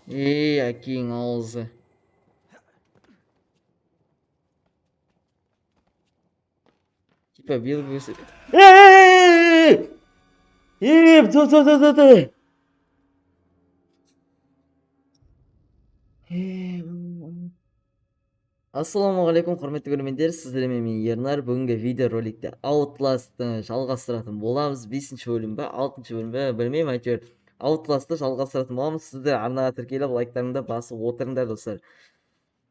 Әкең аузы. Типа белгі көсі. Ассалаумағалейкум құрметті көрермендер, сіздермен мен Ернар. Бүгінгі видеороликте Outlast'ты жалғастыратын боламыз. 5-ші бөлім бе, 6-ші бөлім бе, білмеймін, әйтеуір Outlast'ты жалғастыратын боламыз. Сіздер арнаға тіркеліп лайктарыңды басып отырыңдар достар.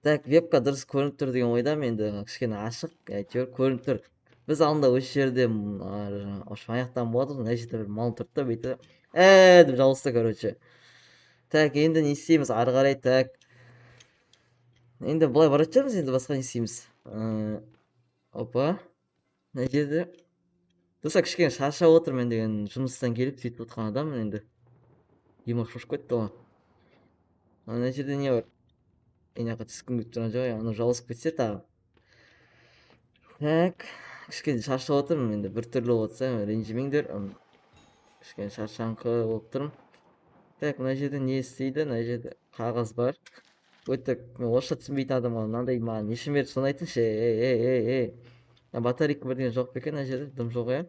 Так, вебка дұрыс көрініп тұр деген ойдамын, енді кішкене ашық, әйтеуір көрініп тұр. Біз алдында осы жерде аяқтан болады, мына жерде бір мал тұрды да бүйтті деп жауызды, короче. Так, енді не істейміз ары қарай? Так, енді былай бара жатырмыз, енді басқа не істейміз? Опа, мына жерде достар кішкене шаршап отырмын деген, жұмыстан келіп сөйтіп отқан адаммын енді. Демек шошып кетті ғой. Мына жерде не бар? Жаққа түскім келіп тұрған жоқ, ана жауызып кетсе тағы. Так, кішкене шаршап отырмын енді, біртүрлі болып жатса ренжімеңдер. Кішкене шаршаңқы болып тұрмын. Так, мына жерде не істейді? Мына жерде қағаз бар. Өтік, мен орысша түсінбейтін адамға мынандай маған не үшін берді, соны айтыңызшы. Батарейка бірдеңе жоқ па екен? Мына жерде дым жоқ, иә?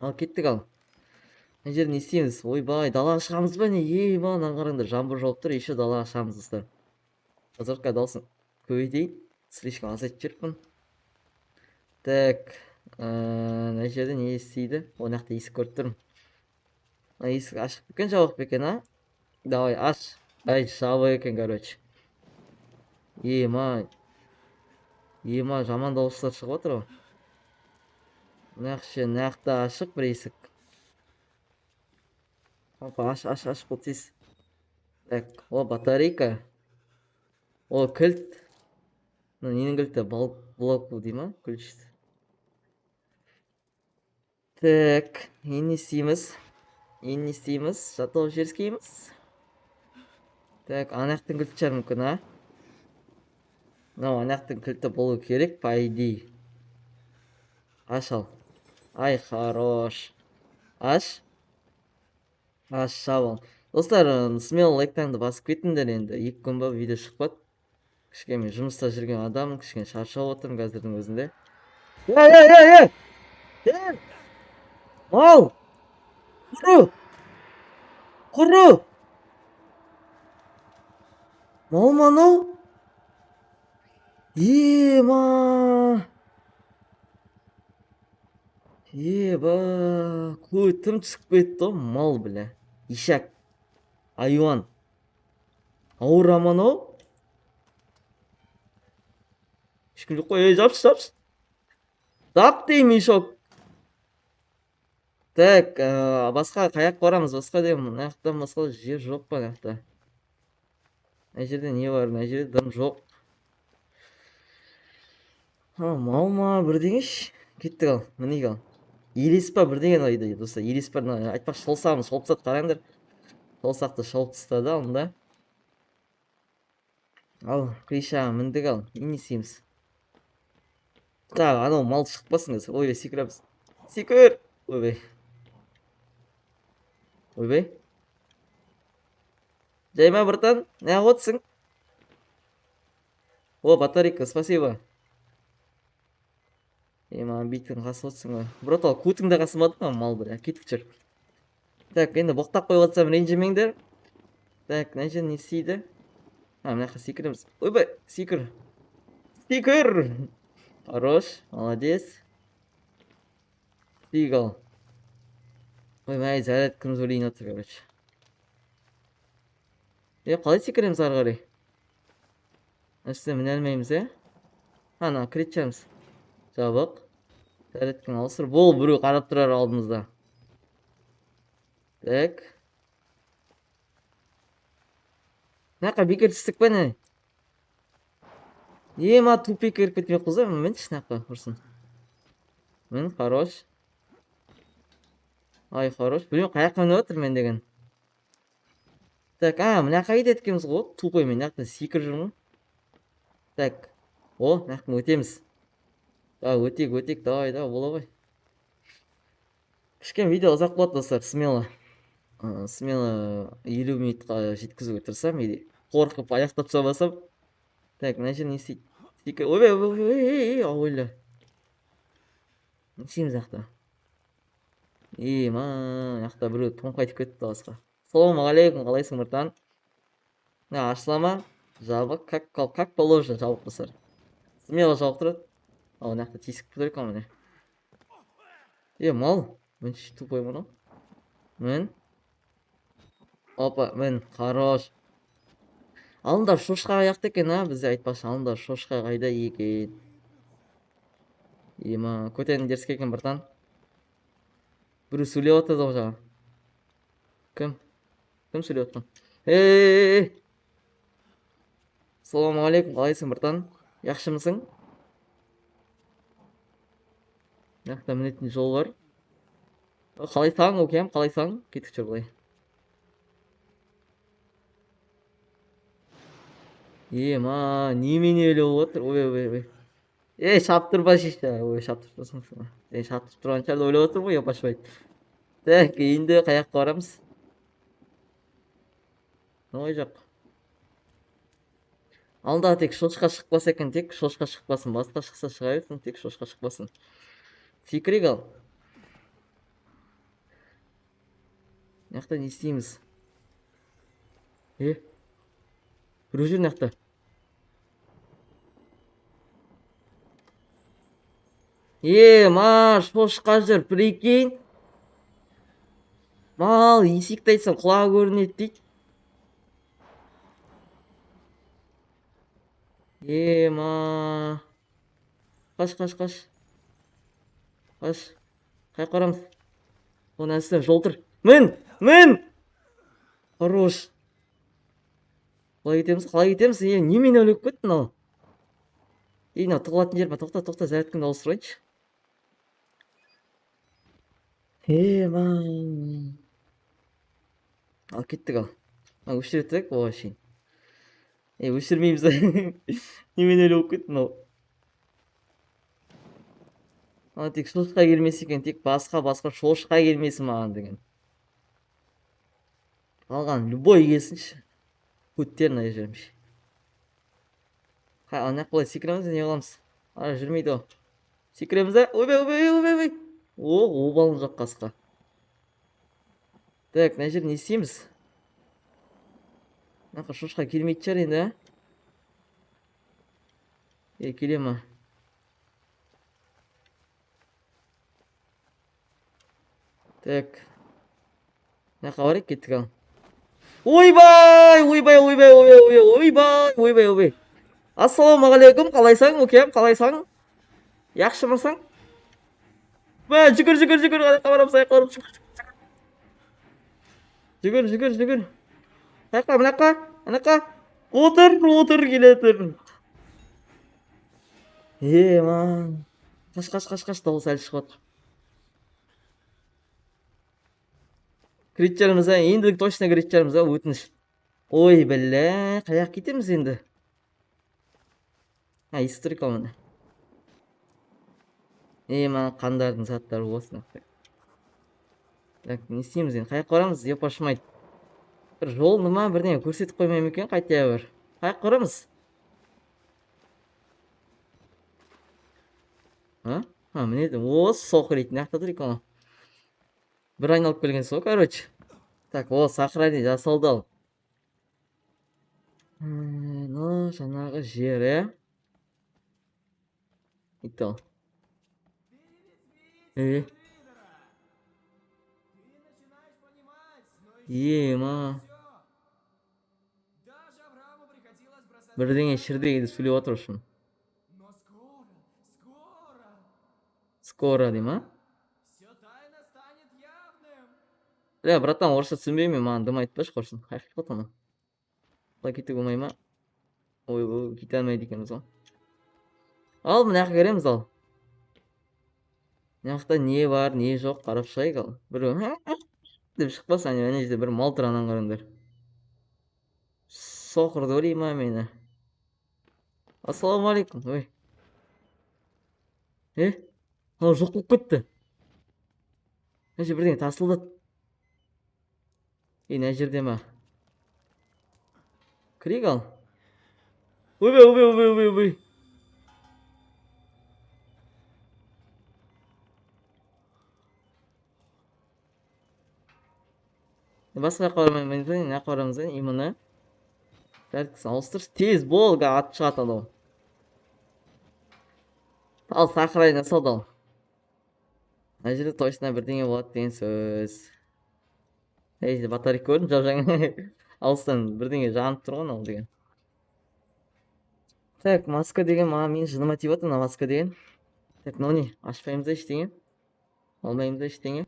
Ал кеттік, ал. Мына жерде не істейміз? Ойбай, далаға шығамыз ба не? Маған қараңдар, жаңбыр жауып тұр, еще далаға шығамыз достар. Азыртқа дауысын көбейтейін, слишком азайтып жіберіппін. Так, мына жерде не істейді? Ол жақта есік көріп тұрмын. Мына есік ашық па екен, жабық па екен, а? Давай, аш. Ай, жабық екен, короче. Жаман дауыстар шығып отыр ғой. Мына жақта ашық бір есік. Опа, аш, бұл тез. Так, о, батарейка. О, кілт. Ненің кілті? Блоку дей ма? Ключ. Так, енді не істейміз? Жатау жерскейміз. Так, анақтың кілті шығар мүмкін, а? Мынау анақтың кілті болу керек, по идее. Аш ал. Ай, хорош. Аш, жабыл. Достар, смело лайктарыңды басып кетіңдер енді. 2 күн ба видео шықпады. Кішкене мен жұмыста жүрген адам, кішкене шаршап отырмын қазірдің өзінде. Мал! Құры! Мал ма анау? Көтім түсіп кетті ғой, мал, бля. Ишак. Айуан. Ауыр аман ау? Ешкім жоқ қой, жапшы. Жап деймін, ишок. Так, басқа қаяқ барамыз, басқа деймін. Мына жақтан басқа жер жоқ па, мына жақта? Мына жерде не бар? Мына жерде дым жоқ. Мал ма, бірдеңеш? Кеттік, ал, мінейік, ал. Елес па, бірдеңен ойды, достар. Елес бар, айтпақшы шолсағымыз шолып тастады, қараңдар. Шолсақты шолып тастады, алдында. Ал, кришаға міндік, ал. Не істейміз? Так, анау мал шықпасын, ойбай, секіреміз. Секір! Ойбай. Жайма, братан, неғып отырсың? О, батарейка, спасибо. Маған биттің қасып отырсың ғой. Брат, ал көтіңді қасымады ма, мал, бля, кетіп жүр. Так, енді боқтап қойып отырсам ренжімеңдер. Так, мына жерде не істейді? Мына жаққа секіреміз. Ойбай, секір. Хорош, молодец. Стиг, ал. Ойбай, зарядкамыз өлейін отыр, короче. Қалай секіреміз ары қарай? Әсте міне алмаймыз, ана, кіретшіміз. Жабық. Зарядканы алысыр. Бол, біреу қарап тұрар алдымызда. Так. Нақа бекер түстік па не? Ма тупик кіріп кетмей құзар, мен шынақа ұрсын. Мен, хорош. Ай, хорош. Білмей қаяққа не отыр мен деген. Так, мына қайда еткеміз ғой? Тупой мен нақтан секір жүрмін. Так. О, нақтан өтеміз. Өтек, давай, бола ғой. Кішкен видео ұзақ болады, достар, смело. смело 50 минутқа жеткізуге тырысамын или қорқып аяқтап тастап алсам. Так, мына жер не істейді? Ойбай, ойбай, ойла. Не істейміз мына жақта? Мына жақта біреу тоңқайтып кетті басқа. Ассалаумағалейкум, қалайсың братан? Ашыла ма? Жабық, как положено жабық болса. Смело жабық тұрады. Мына жақта тесік тұр екен міне. Мал. Мін тупой мынау. Мін. Опа, мін, хорош. Алындар шошқа аяқты екен, бізде айтпақшы, алындар шошқа қайда екен. Көтенің екен братан. Біреу сөйлеп отырды ғой жаңа. Кім сөйлеп отқан? Ассалаумағалейкум, қалайсың братан? Яқшымысың? Мына мінетін жол бар. Қалайсың, окем, қалайсың? Кетіп жүр былай. Немене өліп отыр? Ой. Шаптырба шешті. Шаптырып тұрған шығарды ойлап отыр ғой, опашпайды. Так, енді қаяққа барамыз? Ой, жоқ. Алда тек шошқа шықпаса екен, тек шошқа шықпасын. Басқа шықса шыға берсін, тек шошқа шықпасын. Секірек ал. Мына не істейміз? Біреу жүр мына. Шошқа жүр, прикинь. Мал, есекті айтсам құлағы көрінеді дейді. Қаш. Қай қарамыз? Оны әсілер жол тұр. Мін! Хорош. Қалай кетеміз? Немен өліп кеттің ал? Мынау тығылатын жер ма? Тоқта, зәріткімді ауыстырайыншы. Ал кеттік ал. Өшіреттік, оғашын. Өшірмейміз. Немен өліп кеттің ал? Тек шошқа келмесі екен, тек басқа шошқа келмесі маған деген. Алған любой келсінші. Көттерін ай жүрмеш. Ана қалай секіреміз, не қыламыз? Жүрмейді о. Секіреміз да? Ойбай. Обалын жоқ қасқа. Так, мына жер не істейміз? Шошқа келмейді шығар енді, келе ма? Так. Мына барайық, кеттік ал. Ойбай. Ассалаумағалейкум, қалайсың, окем, қалайсың? Яқшымысың? Жүгір, аяққа барам, жүгір. Аяққа. Отыр, келе тұр. Қаш, дауыс әлі шығып отыр. Кірет енділік точно кірет жарымыз, өтініш. Ой, бәлі, қаяқ кетеміз енді? Историк алманы. Қандардың заттары болсын. Так, не істейміз енді? Қаяқ қарамыз, епашымайды. Бір жолны ма, бірден көрсетіп қоймайым екен, қайтия бір. Қаяқ қарамыз? Мінеді, соқыр ейтін ақтатыр екен. Бір айналып келген сол, короче. Так, сохрани, жасалды ал. Жаңағы жер, Итті ал. Бірдеңе шірдегі сөйлеп отыр үшін. Скоро, дей ма? Братан, орысша түсінбеймін, маған дым айтпашы қорсын. Қайқы қотаны. Бұлай кетіп болмай ма? Ой, кете алмайды екенбіз ол. Ал, мына жаққа кереміз ал. Мына жақта не бар, не жоқ, қарап шығайық ал. Біреу деп шықпас, әне жерде бір мал тұр, анан қараңдар. Соқырды өлей ма мені? Ассалаумағалейкум. Ой. Жоқ болып кетті. Бірдеңе тасылды. мына жерде ма? Кірейік ал. Ойбай, ойбай, ойбай, ойбай, ойбай. Басқа жаққа бармаймыз ба? Мына жаққа барамыз ба? Именно. Тәртіпсін ауыстыр. Тез бол, атып шығады анау. Ал сақырайын салды ал. Мына жерде точно бірдеңе болады деген сөз. Ей, батарейка көрдім, жап-жаңа. Алыстан бірдеңе жанып тұрған ол деген. Так, маска деген маған мені жыныма тиіп отыр, мына маска деген. Так, мынау не? Ашпаймыз да ештеңе. Алмаймыз да ештеңе.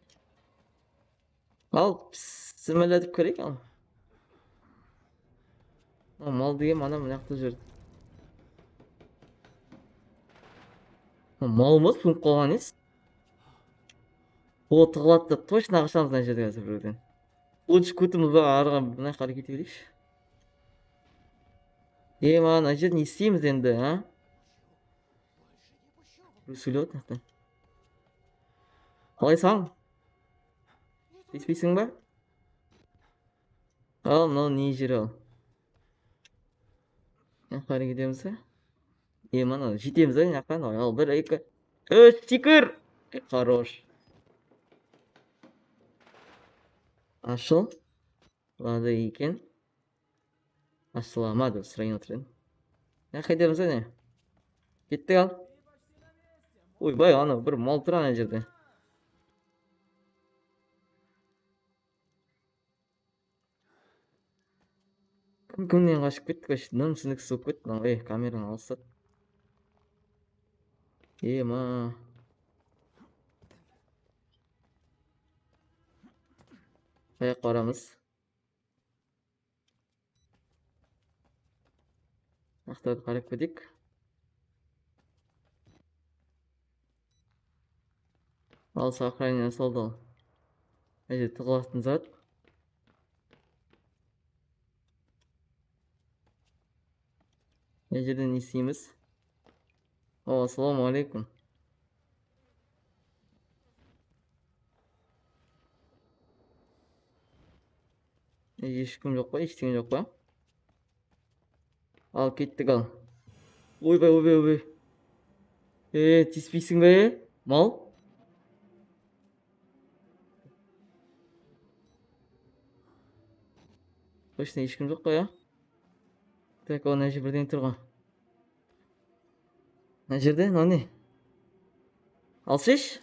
Ал, пісімілетіп көрейік ал. Мал деген мана мына жақта жүр. Мал ма? Сөніп қалған ес? О, тығылады да точно қашамыз мына жерде қазір біреуден. Лучше көтімізді арыға мына жаққа әрекет етейікші. Мана мына жерде не істейміз енді, а? Біреу сөйлеп отыр мына жақта. Қалайсың? Тиіспейсің ба? Ал, мынау не жері ал? Мына жаққа әрекет етеміз ба? Мана жетеміз ба мына жаққа? Ал, 1, 2, 3, секір! Хорош. Ашыл. Лады екен. Ашыламады, сұрайын отырын. Мына жаққа кетеміз ба не? Кеттік ал. Ойбай, ана бір мал тұр ана жерде. Кімнен қашып кеттік вообще? Нөмсіздіксіз болып кетті мынау. Ей, камераны алыстат. Ма. Қай жаққа барамыз? Ақтарды қарап кетейік. Ал сохранение салды ал. Мына жерде тығылатын зат. Мына жерде не істейміз? О, ассалаумағалейкум. Ешкім жоқ па? Ештеңе жоқ па? Ал, кеттік ал. Ойбай, ойбай, ойбай. Тиіспейсің бе? Мал? Точно ешкім жоқ қой, а? Так, ол мына жерде бірдеңе тұр ғой. Мына жерде, мынау не? Алшиш?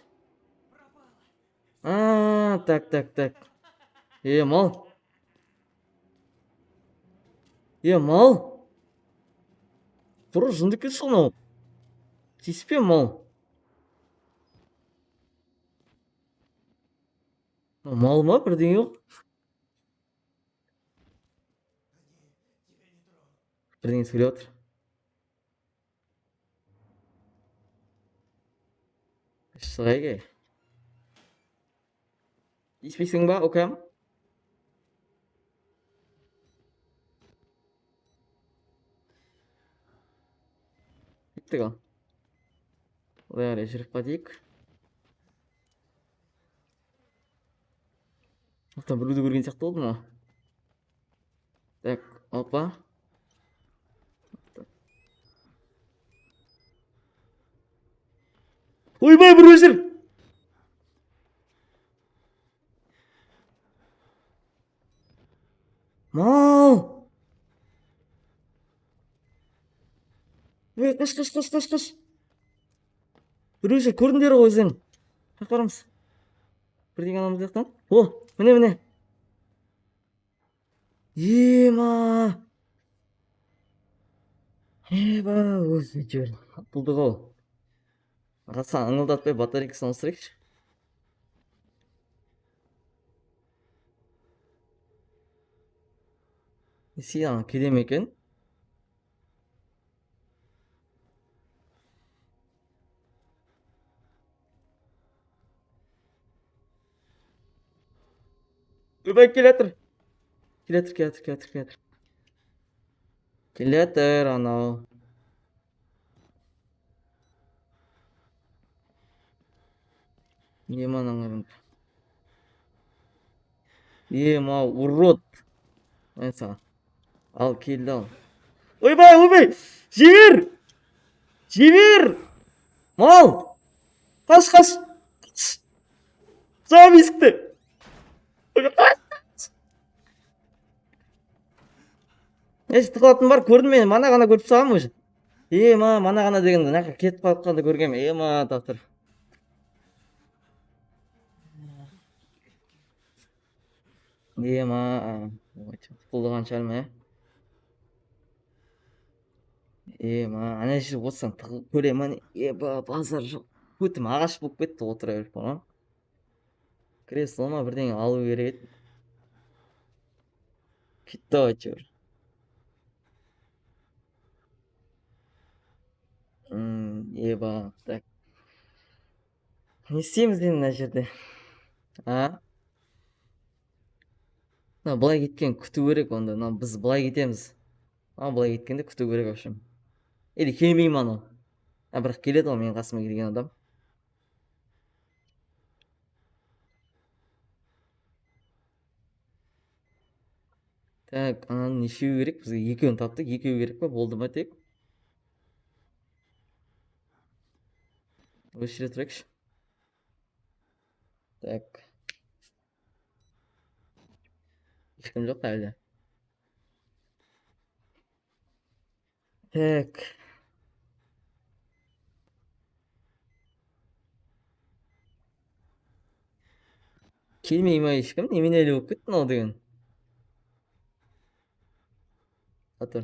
Так, так, так. Мал? Мал? Тұр, жынды кетші мынау. Тиіспе мал. Мал ма? Бірдеңе жоқ. Бірдеңе сөйлеп отыр. Шығайық. Тиіспейсің ба, окам? Кеттік ал. Одай қарай жүріп қатейік. Мақтан біреуді көрген сияқты болды ма? Так, опа. Ойбай, біреу жүр! Мал! Қаш. Біреу жүр, көрдіңдер ғой өзің. Қақ барамыз. Бірдеңе аламыз жақтан. О, міне. Ма. Ба, өзі жүр. Бұлды ғой. Раса аңылдатпай батарейкасын ауыстырайықшы. Сен келе ме екен? Ойбай, келатыр. Келатыр анау. Маған аңырын. Ема урод. Мен саған. Al келді al. Ойбай ойбай. Жібер. Жібер. Мал. Қаш қаш. Жауап есікті. Тықылатын бар көрдім мен мана ғана көріп салғам уже. Мана ғана дегенде мына жаққа кетіп қалып қалды көргем. Тапсыр. Құтылған шығарма ана жерде отырсаң тығылып көремін. Базар жоқ. Көтім ағаш болып кетті отыра беріп бара. Креслома бірдеңе алу керек еді. Кетті әйтеуір. Так. Не істейміз енді мына жерде? Былай кеткен күту керек онда. Біз былай кетеміз. Былай кеткенде күту керек в общем. Или келмеймін анау. Бірақ келеді ғой менің қасыма келген адам. Так, ананың нешеуі керек? Бізге екеуін таптық. Екеуі керек па? Болды ма тек? Өшіре тұрайықшы. Так. Ешкім жоқ әлі. Так. Келмей ма ешкім? Немене әлі болып кетті мынау деген? Атыр.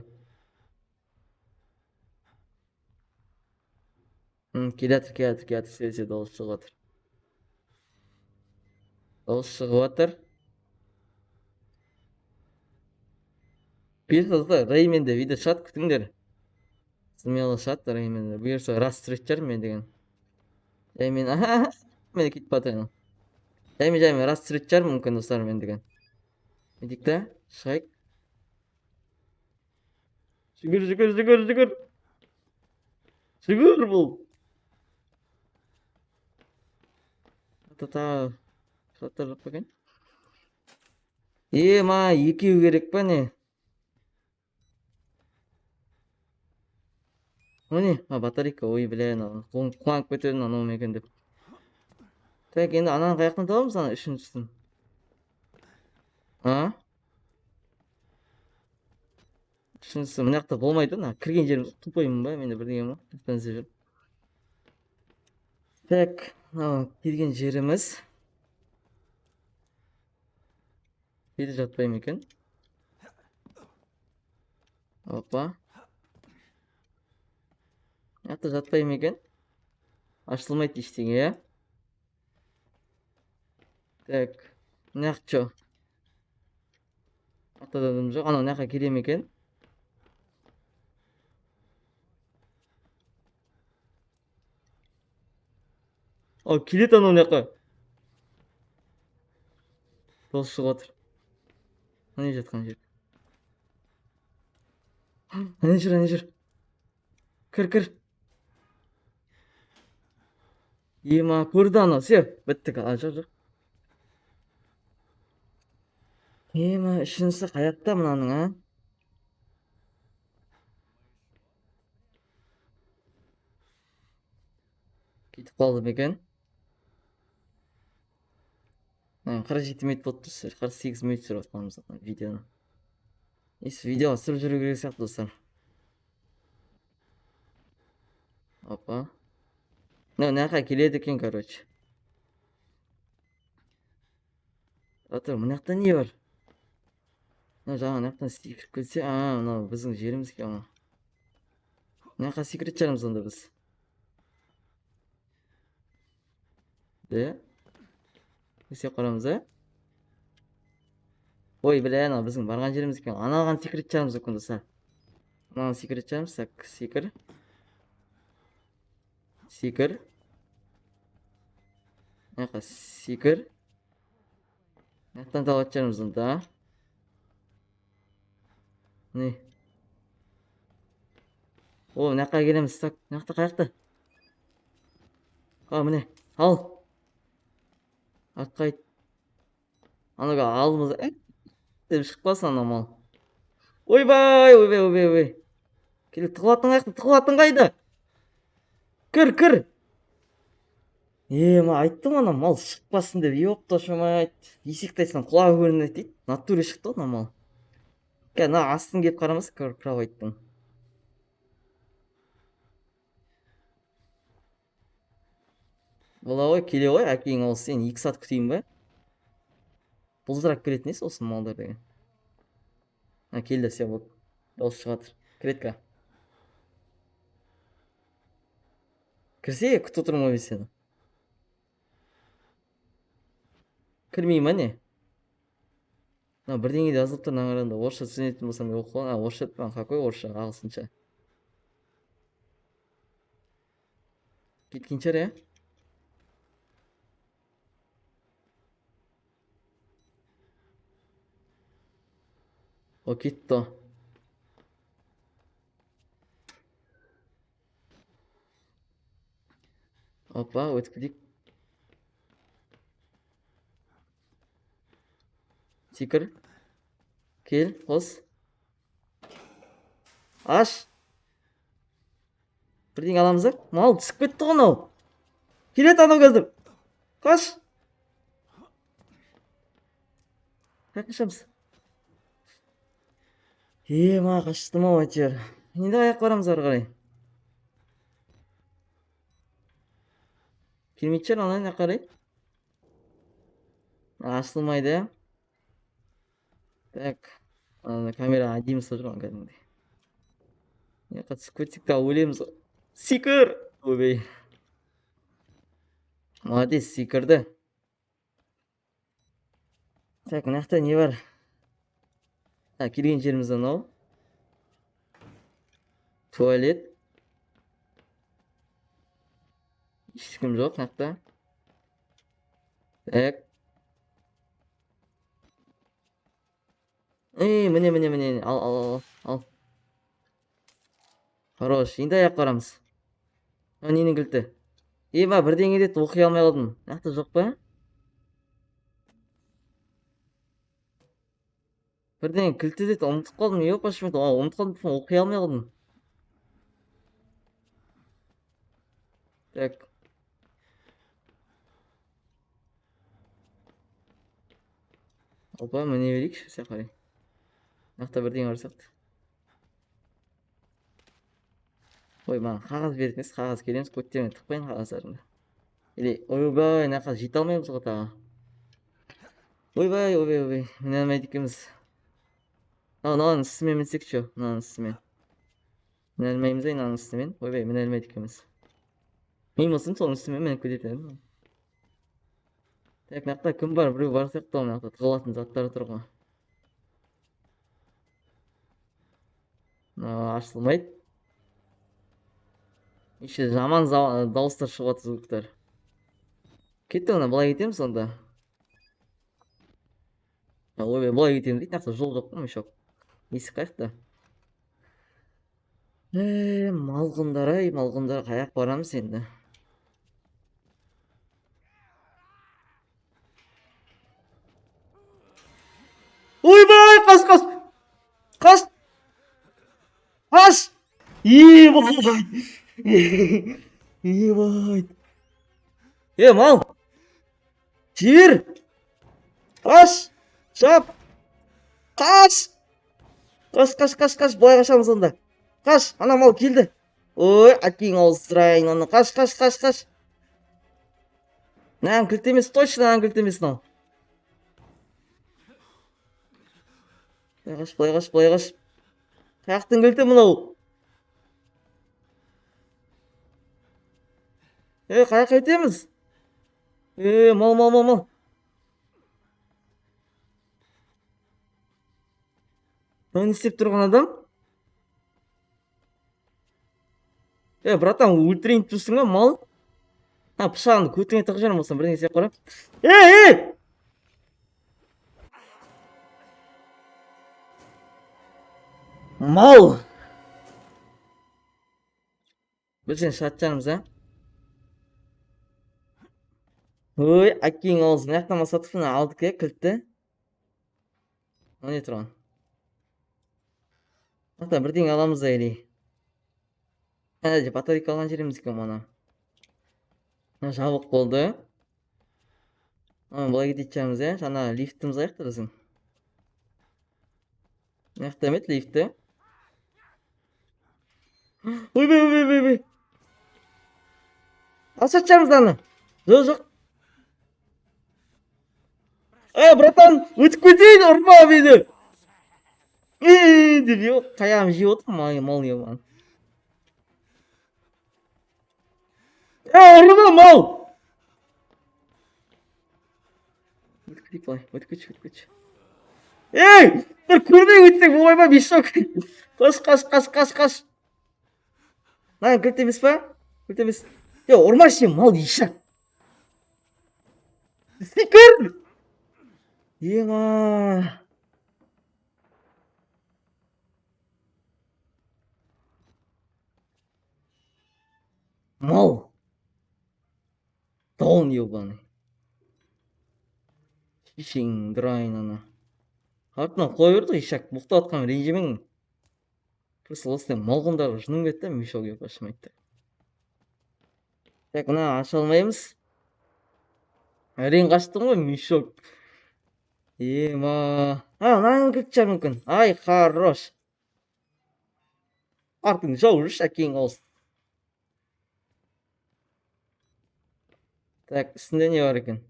Келатыр. Сөйлесе дауыс шығып атыр. Дауыс шығып атыр. Бұйырса Рейменде видео шығады күтіңдер. Смело шығады Рейменде. Бұйырса рас түсіретін шығармын мен деген. Реймен міне кетіп бара жатыр. Жаймен рас түсіретін шығармын мүмкін достар мен деген. Не дейік та? Шығайық. Жүгір. Жүгір бұл. Шаттар жоқ па екен? Екеуі керек па не? О не? Батарейка. Ой, бля, қуанып кетеді анау екен деп. Так, енді ананы қаяқтан табамыз ана үшіншісін? Үшіншісі мына жақта болмайды ана кірген жеріміз тупоймын ба мен бірдеңе ма? Так, келген жеріміз. Беті жатпай ма екен? Опа. Жақта жатпай ма екен? Ашылмайды ештеңе, Так, мына жақ жо. Аттада адам жоқ. Анау мына жаққа келе ме екен? Келеді анау мына жаққа. Дауыс шығып отыр. Ане жатқан жер. Ане жүр. Кір. Көрді анау. Все, біттік. Жоқ. Үшіншісі қаяқта мынаның, Кетіп қалды ма екен? 47 минут болып тұр. 48 минут түсіріп отқанымыз видеоны. Видеоға түсіріп жүру керек сияқты достар. Опа. Мына жаққа келеді екен, короче. Мына жақта не бар? Жаңа мына жақтан секіріп келсе, мынау біздің жеріміз екен. Мына жаққа секіретін шығармыз онда біз. Өсе қарамыз, Ой, бля, анау біздің барған жеріміз екен. Анаған секіретін шығармыз екен достар. Анаған секіретін шығармыз. Так, секір. Мына жаққа секір. Мына жақтан табатын шығармыз онда. Не? Мына жаққа келеміз. Так, мына жақта қаяқта? Міне, ал. Артқа айт. Anaga алдымызда деп шықпасын ана мал. Ойбай, ойбай, ойбай, ойбай. Келіп тығылатын қайда? Кір. Ма айттым ана мал шықпасын деп, ёпта шамайт. Есекті айтсам құлағы көрінеді дейді. Натуре шықты ана мал. Мына астын келіп қарамаса, прав айттың. Бола ғой, келе ғой, әкең ол сен 2 саат күтейін ба? Бұлдырап кіретін есі осы малдар деген. Келді, все болды. Дауыс шығатыр. Кіретка. Кірсе, күтіп отырмын ғой сені. Кірмей ма не? Бірдеңе де жазылып тұр, мына қарағанда орысша түсінетін болсам оқып қалған. Орысша айтпаған, какой орысша, ағылшынша. Кеткен шығар, иә? О, кетті. Опа, өтіп кетейік. Секір. Кел, қос. Аш. Бірдеңе аламыз ба? Мал түсіп кетті ғой мынау. Келеді анау қазір. Қаш. Қашамыз. Ма қаштым ау әйтеуір. Енді аяқ барамыз ары қарай. Келмейді шығар ана аяқ қарай. Ашылмайды. Так. Камера әдемі ұстап жүрген кәдімгідей. Яққа түсіп кетсек те өлеміз. Секір! Ойбай. Молодец, секірді. Так, мына жақта не бар? Келген жеріміз анау. Туалет. Ешкім жоқ мына жақта. Так. Міне. Ал. Хорош, енді аяқ барамыз. Ненің кілті? Ма, бірдеңе деді, оқи алмай қалдым. Мына жақта жоқ па? Бірдеңе кілті деді, ұмытып қалдым. Ёпа шымет, ұмытып қалдым, оқи алмай қалдым. Так. Опа, міне берейікші, сен қарай. Мына бірдеңе бар сияқты. Ой, маған қағаз бердіңіз, қағаз келеміз, көттермен тықпайын қағаздарыңды. Ойбай, мына қағаз жете алмаймыз ғой тағы. Ойбай, міне алмайды екенбіз. Мынаның үстімен мінсек ше, мынаның үстімен. Міне алмаймыз ай, мынаның үстімен. Ойбай, міне алмайды екенбіз. Мен болсын, соның үстімен мініп кететін. Так, мына кім бар? Біреу бар сияқты, мына тығылатын заттары тұр ғой. Ашылмайды. Еще жаман дауыстар шығып жатыр, звуктар. Кетті ғана, былай кетеміз сонда. Ойбай, былай кетеміз дейді, мына жол жоқ қой, мешок. Есік қаяқта. Малғындар ай, малғындар қаяқ барамыз енді. Ойбай, қаш! Ебай. Мал! Жібер! Қаш! Шап! Қаш! Қаш, былай қашамыз онда. Қаш, ана мал келді. Ой, әкең ауыздырайын оны. Қаш. Нән кілтемес, точно нән кілтемес мынау. Былай қаш. Қаяқтың кілті мынау. Қаяқ етеміз? Мал. Не істеп тұрған адам? Братан, өлтірейін тұрсың ба, мал? Пышағынды көтіңе тығып жарым болсам, бірден істеп қора. Мал! Бірден шатчанымыз, Ой, әкең ауыз, мына жақтан басатып алдық кілтті. Ne turgan? Hatta birдеңе аламыз да или. Батарейка алган жерimiz ekan mana. Жабык болду. Былай кетечебиз жана лифтimiz каякта биздин? Мыякта эмес лифти. Ойбой ойбой ойбой. Ачачабыз аны. Жок жок. Братан, өтүп кетейин, урма мени. Деп таягын жеп отурмун молния менен. Урма мал. Өтүп кетейик былай, өтүп кетчи, өтүп кетчи. Бір көрмей өтсек болмай ма, мешок? Қаш. Lan kötü temiz pa? Kötü temiz. Ya orman şey mal işe. Sikir. Yema. Mal. Don yobanı. İşin grayınana. Артынан қоя берді ғой ишак мұқтап атқан ренжімең. Просто осылай малғындарға жыным кетті да мешок деп ашмайды. Так, мына аша алмаймыз. Әрең қаштың ғой мешок. Ема. Мынаның кіріп шығар мүмкін. Ай, хорош. Артың жау жүрші әкең олсын. Так, үстінде не бар екен?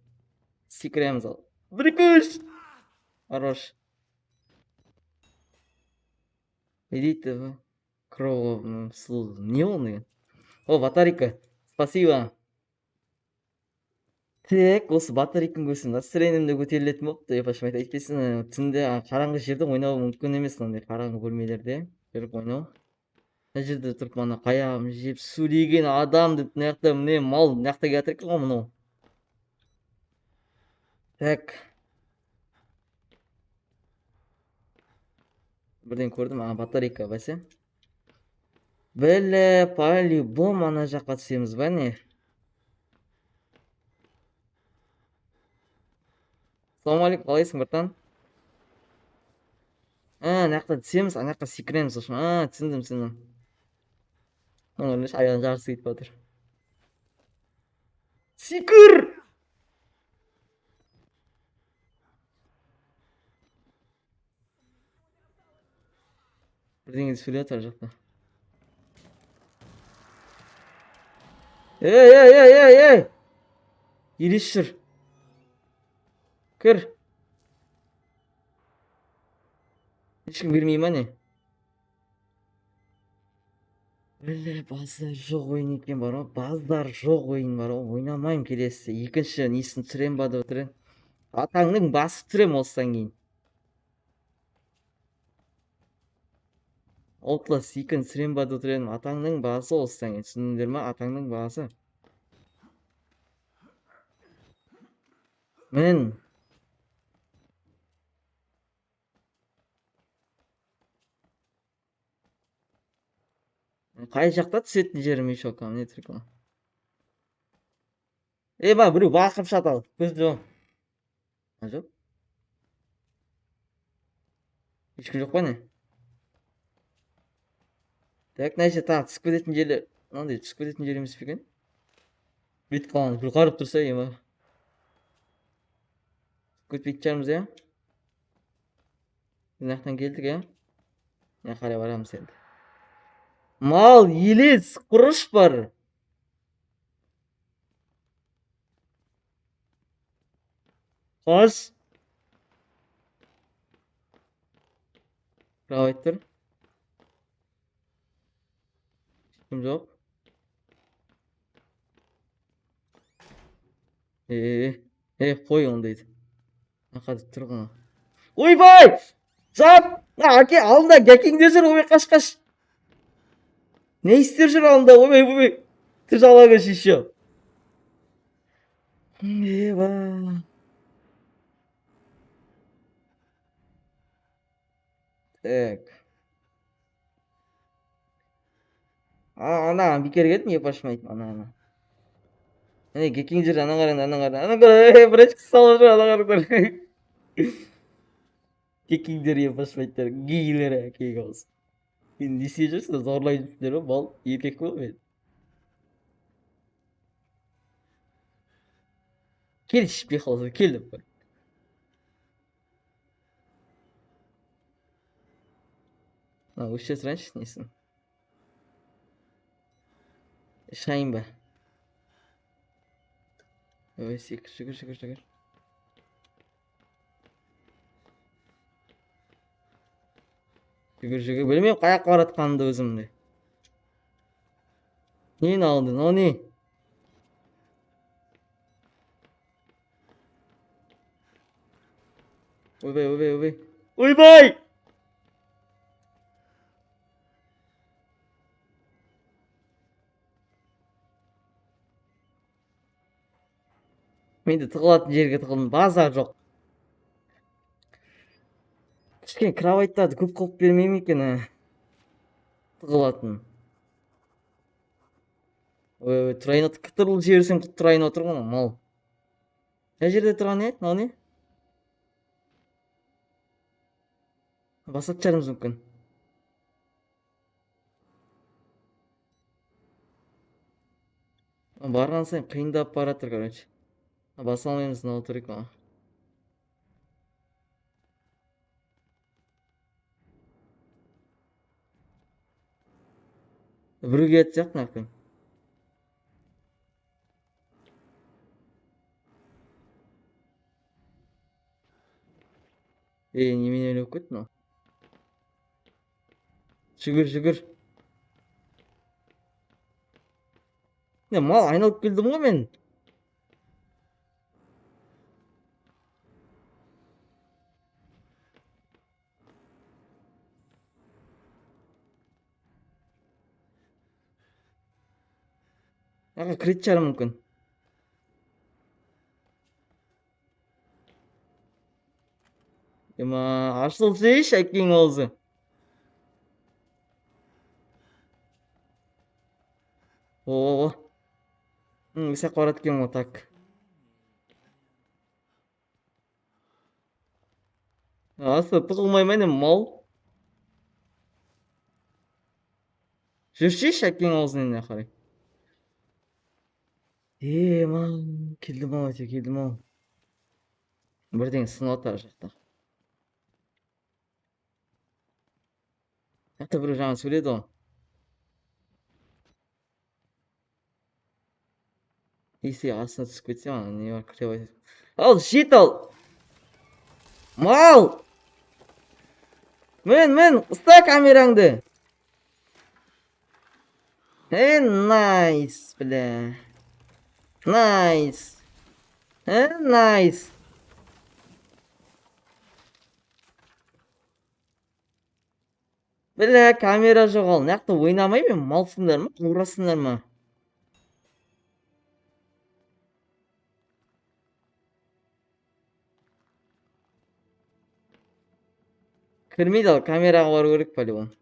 Секіреміз ал. Бір көш. Хорош. Не дейді? Кровь, не он деген. О, батарейка. Спасибо. Так, осы батарейканы көрсем настроением да көтерілетін болыпты деп ашып айтайын. Әйтпесін түнде қараңғы жерде ойнау мүмкін емес, мынандай қараңғы бөлмелерде жүріп ойнау. Мына жерде тұрып мана қаямын жеп сөйлеген адам деп мына жақта міне мал мына жақта келе жатыр екен ғой мынау. Так. Бірден көрдім, батарейка бәсе. Бәле, по-любому ана жаққа түсеміз ба не? Ассалаумағалейкум, қалайсың братан? Ана жақта түсеміз, ана жаққа секіреміз сосын. Түсіндім. Оның аяғын жарысы кетіп жатыр. Секір! Бірдеңе сөйлеп жатыр жақта. Ей! Елес жүр. Кір. Ешкім бермей ма не? Бәле, баздар жоқ ойын екен бар ғой. Баздар жоқ ойын бар ғой. Ойнамайым келесі. Екінші несін түсірем ба деп отырын. Атаңның басы түсірем осыдан кейін. Outlast 2-ні түсірем ба деп отырын. Атаңның басы осыдан кейін. Түсіндіңдер ма? Атаңның басы. Мен. Қай жақта түсетін жерім мешок, не тұрған. Ба, біреу бақырып жатады. Көз жоқ. Жоқ. Ешкім жоқ па не? Так, нәже тағы түсіп кететін жерлер. Мынандай түсіп кететін жер емес пе екен? Бүйтіп қалған, бір қарып тұрса ема. Көтпейтін шығармыз я? Біз жақтан келдік я? Я қарай барамыз енді. Mal, елес, құрыш бар. Қаш. Брavo айттыр. Ешкім жоқ. Қой ондайды. Ақады тұрғына. Ойбай! Жап! Әке, алдында гәкеңде жүр, ойбай, қаш. Ne istiyorsun anda? Oybay. Tırcalaga şişiyor. Eyvah. Так. Ана bir kere gitmiyor başıma ana. Ne gekinci ana karın. Bırak salır ana karın. Kekingdерге başlaytlar. Giylere kek olsun. Ne isteyeceksin? Zorlayıcılar o bal. Erkek mi ben? Kel bir olsun. Keldim ben. Ha, uşak ranç nesin? Şahin be. Evet, şükür şükür şükür şükür. Şükür şükür. Bilmiyorum kayak baratkandı özümde. Neyini aldın? O ne? Uy bay uy bay uy bay. Uy bay! Мен де тығылатын жерге тығылдым. Базар жоқ. Кішкене кроваттарды көп қылып бермей ме екен, тығылатын. Ой, тұрайын отыр. Қытырлы жіберсем тұрайын отыр ғой мал. Қай жерде тұрған еді? Мынау не? Басатын шығармыз мүмкін. Барған сайын қиындап баратыр, короче. Баса алмаймыз, мынау тұр екен. Біреу келетін сияқты мына жақтан. Немен ойлап кетті мынау? Жүгір жүгір. Не, мал айналып келдім ғой мен. Аға кіретін шығар мүмкін. Ема ашылсайшы әкең аузы. О. Ісі қарат екен ғой так. Асы тығылмай ма не мал? Жүршейші әкең аузын ене қарай. Мал, келдім ау әте, келдім ау. Бірден сынып атар жақта. Жақта біреу жаңа сөйледі ғой. Если астына түсіп кетсем, ана не бар, күліп айтады. Ал, жет ал! Мал! Мін, ұста камераңды! Найс, бля. Найс. Найс. Бля, камера жоқ ал. Мына жақта ойнамай мен малсыңдар ма, қуырасыңдар ма? Кірмейді ал, камераға бару керек по-любому.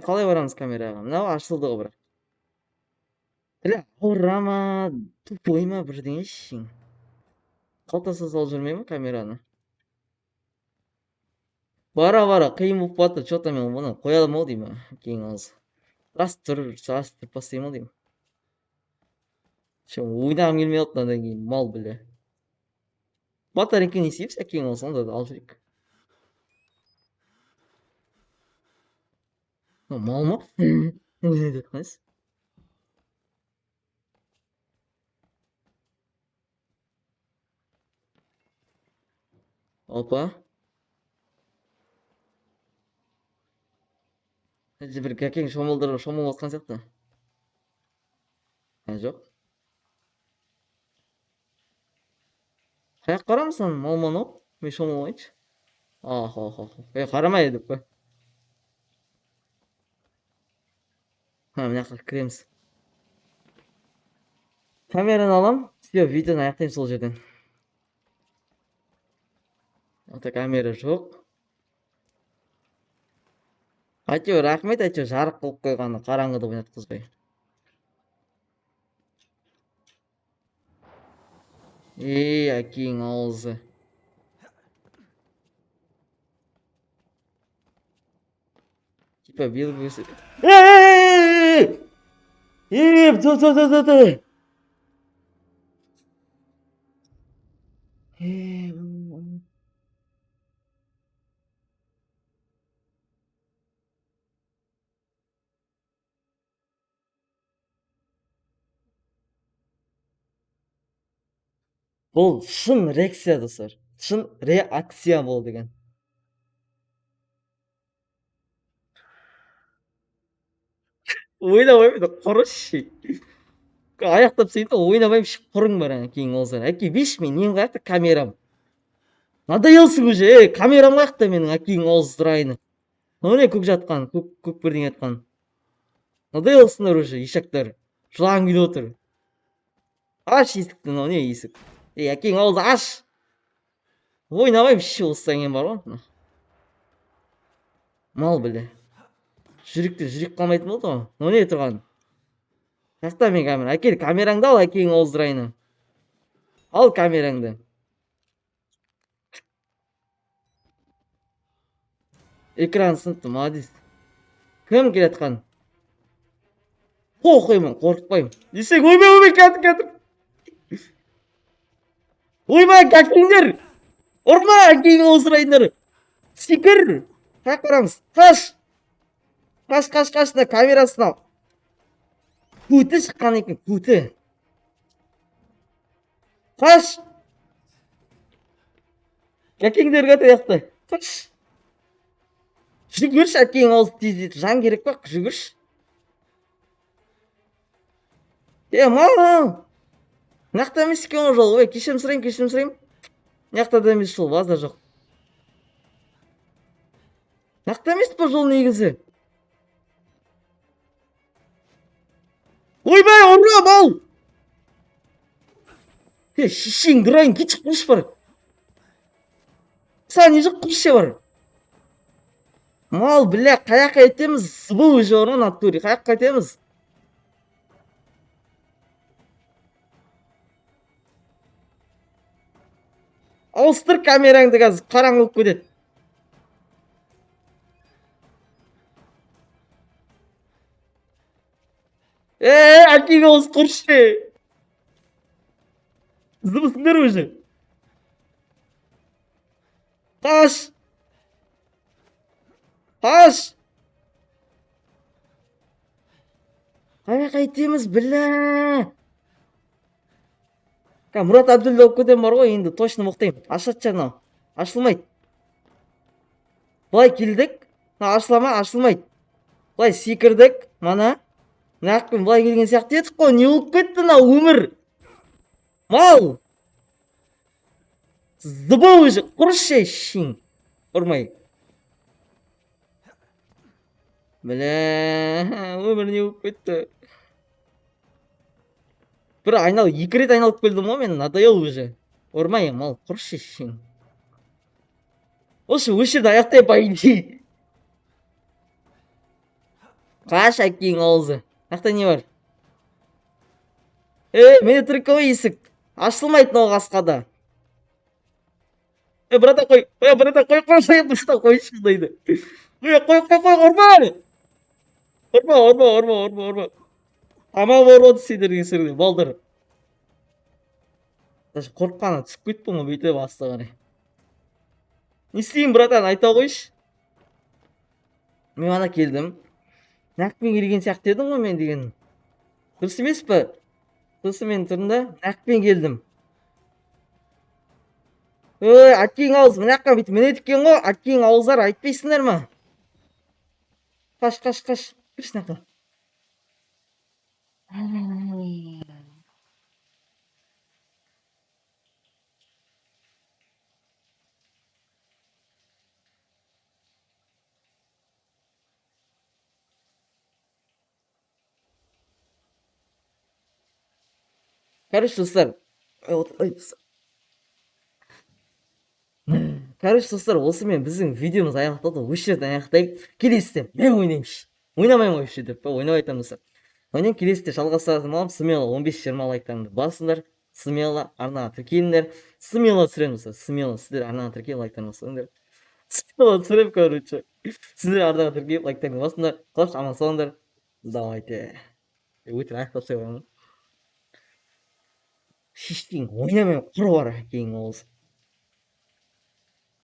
Қалай барамыз камераға? Мынау ашылды ғой бірақ. Бля, ауыра ма, тупой ма бірдеңе ішің. Қалтасына салып жүрмей ма камераны? Бара қиын болып барды. Че-то мен бұны қоя аламын ау деймін. Кейін алсы. Рас тұрып бастаймын ау деймін. Ойнағым келмей отты одан кейін мал біле. Батарейка не істейміз, әкең алсын, онда да алып жүрейік. Мал ма? Не деп қойсыз? Опа. Бір әкең шомылдырып шомылып отқан сияқты. Жоқ. Қаяқ қарамысың, мал-мал ау? Мен шомылмайыншы. Қарамай деп қой. Мына жаққа кіреміз. Камераны алам. Все, видеоны аяқтаймын сол жерден. Ата камера жоқ. Әйтеуір рахмет, әйтеуір жарық қылып қойғаны, қараңғыда ойнатқызбай. Әкең аузы. Типа биыл көсі. Тұ. Бұл шын реакция достар. Шын реакция болды деген. Ойнамаймын да құрышы. Аяқтап сейді ойнамаймын шық құрың бар кейін олсар. Әке беш мен нең қаяқты камерам. Надоелсің уже, камерам қаяқта менің әкең ауыз тұрайыны. O ne жатқан, көк бірдеңе атқан. Надоелсыңдар уже, ишақтар. Жылағың келіп отыр. Аш есікті, о не есік. Әкең ауызды аш. Ойнамаймын ше осыдан кейін бар ғой. Мал біле. Жүрек қалмайтын болды ғой. О не тұрған? Тақта мен камера. Әкел камераңды ал, әкең ауыздырайыны. Ал камераңды. Экран сыныпты, молодец. Кім келатқан? Қоймын, қорқытпаймын. Десең, ойбай, кәтір. Ойбай, кәтіңдер! Ұрма, әкең ауыздырайындар. Секір! Қаяқ барамыз? Қаш! Қаш, да камерасын ал. Көті шыққан екен, көті. Қаш! Әкеңдер қата яқты. Қаш! Жүгірші, әкең ауыз тезет. Жан керек пақ, жүгірші. Мал! Нақта емес екен ол жол. Кешірім сұрайым. Нақта да емес жол, базар жоқ. Нақта емес бұл жол негізі. Ойбай, ұрма, мал! Шешең дұрайын, кетшік құрыш бар. Саған не жоқ құрыш бар. Мал, бля, қаяққа етеміз? Бұл уже орын аттури, қаяққа етеміз? Ауыстыр камераңды қазір, қараңғылық көдет. Әкең ауыз құршы. Зыбысыңдар өзі. Қаш. Қаяққа етеміз, бля. Мұрат Абдуллы болып көтем бар ғой, енді точно мұқтайым. Ашат жаңа. Ашылмайды. Бұлай келдік. Ашылмайды. Бұлай секірдік. Мана. Нақпен бұлай келген сияқты едік қой. Не болып кетті на өмір? Мал. Зыбы өзі. Құрыш шың. Ұрмай. Бля. Өмір не болып кетті? Бір екі рет айналып келдім ғой мен, надоел уже. Ұрмай, мал, құрыш шешің. Осы жерде аяқтай байынды. Қаш әкең аузы. Аяқта не бар? Мені тіркеуі есік. Ашылмайды мынау қасқада. Брата қой. Қой шылдайды. Қой, ұрма. Амал орбады сендерге сірді, балдар. Қорққаны түсіп кетті ма бейті бастағаны. Не істейін, братан, айта қойшы. Мен ана келдім. Нақпен келген сияқты едің ғой мен деген. Дұрыс емес пе? Дұрысы мен тұрында нақпен келдім. Әкең ауыз, мынаққа бейті міне еткен ғой, әкең ауыздар айтпайсыңдар ма? Қаш. Кірш наққа. Короче, достар. Осымен біздің видеомыз аяқталды. Осы жерден аяқтайық. Келесіде мен ойнаймын. Ойнамаймын осы жерде. Ойнап айтамын достар. Онан келесіде жалғастыратын боламын. Сізмен 15-20 лайктарыңды басыңдар. смело арнаға тіркеліңдер. Смело түсіреміз, смело. Сіздер арнаға тіркеліп, лайктарыңды басыңдар. Смело түсірем, короче. Сіздер арнаға тіркеліп, лайктарыңды басыңдар. Қош, аман болыңдар. Давайте. Өтірік аяқтап қоямын. Ештеңе ойнамай құр бар кейін ол.